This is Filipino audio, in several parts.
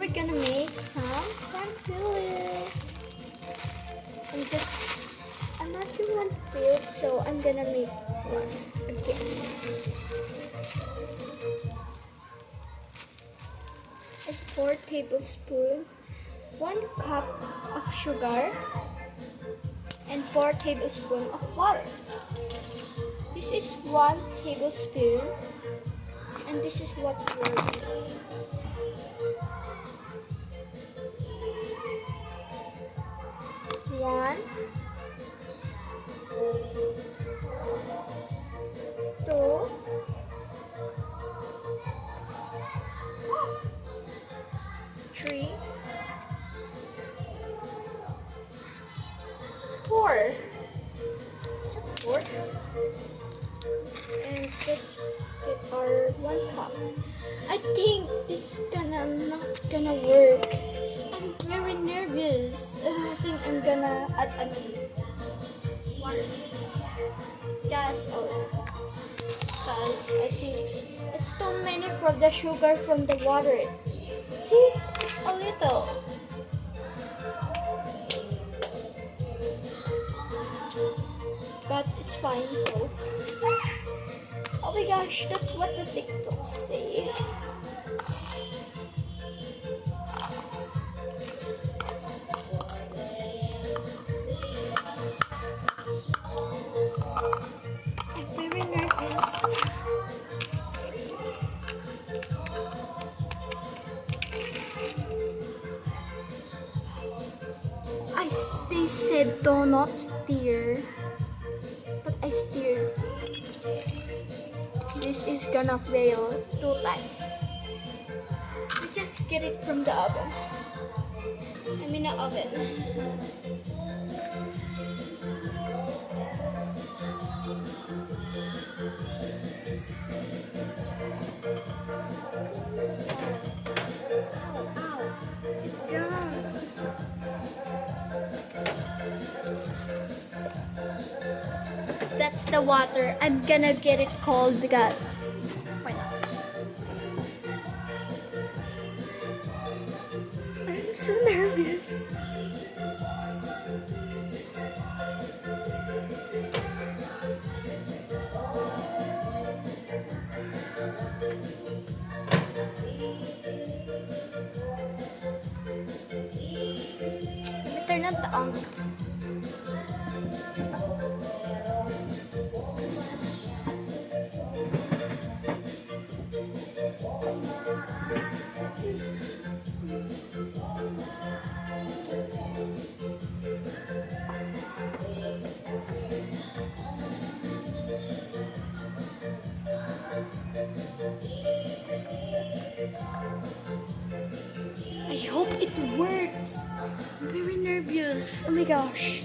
We're gonna make some pampilio. I'm not doing one filled, so I'm gonna make one again. Like 4 tablespoons, 1 cup of sugar, and 4 tablespoons of water. This is 1 tablespoon, and this is what we're doing. One, two, three, 4. Is it 4? And let's get our 1 cup. I think this is not gonna work. I'm very nervous. I think I'm gonna add a water. Just a little. Because I think it's too many from the sugar from the water. See, it's a little. But it's fine, so. Oh my gosh, that's what the TikToks say. I'm very nervous. They said do not stir, but I stirred. This is gonna fail 2 times. Let's just get it from the oven. I'm in the oven. Ow, it's gone. That's the water. I'm gonna get it cold because why not? I'm so nervous. Let me turn on the oven. I hope it works. I'm very nervous. Oh my gosh.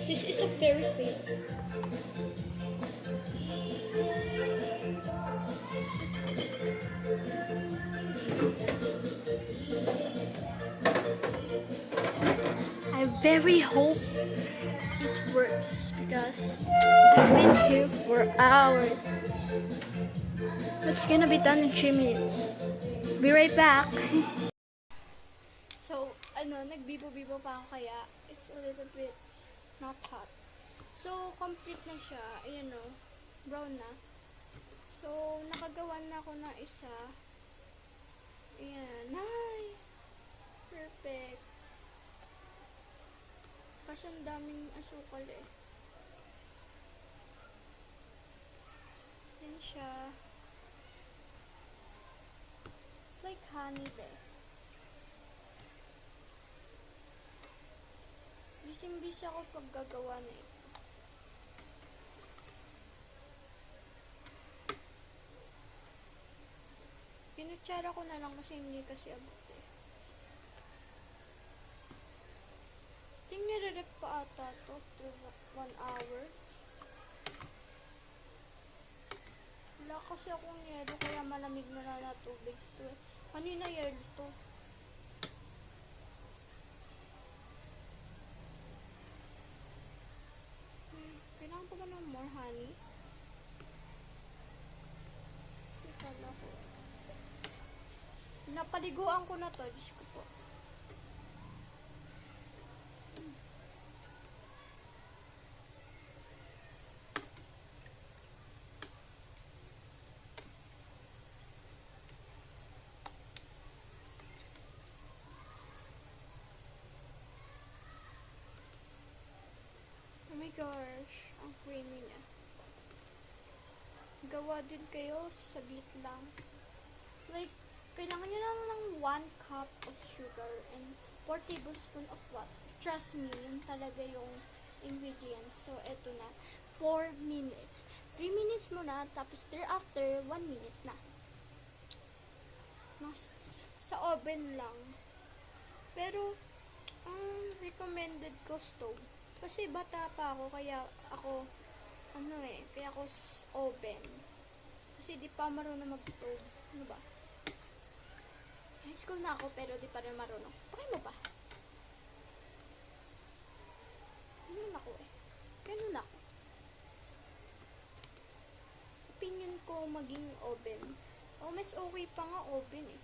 This is a very fail. I very hope it works because I've been here for hours. It's gonna be done in 3 minutes. Be right back. So, nagbibo-bibo pa ako kaya it's a little bit not hot. So, complete na siya. Ayan o, brown na. So, nakagawa na ako ng isa. Ayan. Hi! Perfect. Kasi ang daming asukal eh. Ayan siya. It's like honey there. Busy ako pag gagawa na ito. Pinutsara ko na lang kasi hindi kasi abot eh. Tingnan nire-rep pa ata to after 1 hour. Wala Wala kasi akong yelo, kaya malamig na na tubig to eh. Kanina yelo to. Kailangan pa ba ng more honey? Kala ko. Napaliguan ko na to, Diyos ko po. Oh my gosh, ang creamy niya. Gawa din kayo, saglit lang. Like, kailangan nyo lang ng 1 cup of sugar and 4 tablespoons of water. Trust me, yun talaga yung ingredients. So, eto na. 4 minutes. 3 minutes muna, tapos thereafter, 1 minute na. Sa oven lang. Pero, ang recommended ko stove. Kasi bata pa ako, kaya ako, kaya ako oven. Kasi di pa marunong mag-stove. Ano ba? High school na ako, pero di pa rin marunong. Pakay mo ba? Ganun ako eh. Ganun ako. Opinion ko maging oven. Oh, mas okay pa nga oven eh.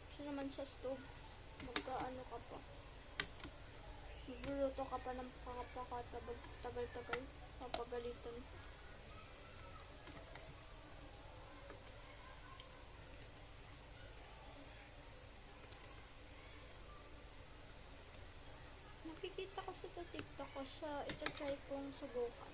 Kasi naman sa stove, magkaano ka pa. Magluluto ka pa ng tagal-tagal. Papagalitan. Nakikita ko sa TikTok ko ito try kong subukan.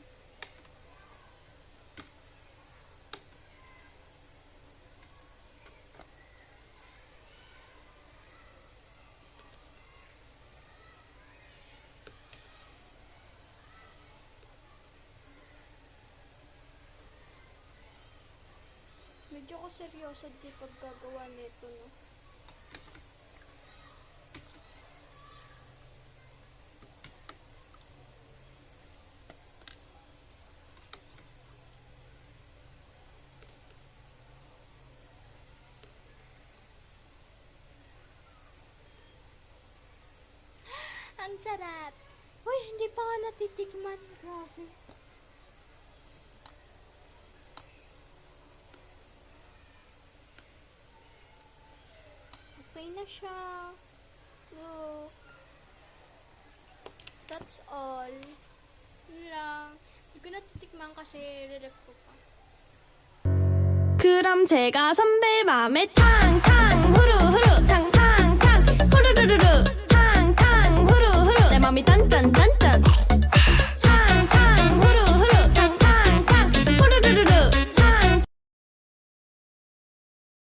Medyo ko seryoso di paggagawa nito, no? Ang sarap! Uy, hindi pa nga natitikman. Grabe. Okay na siya. Look. That's all. Yun lang. Hindi ko natitikman kasi re-rep ko pa. 그럼 제가 선배 맘에 탕탕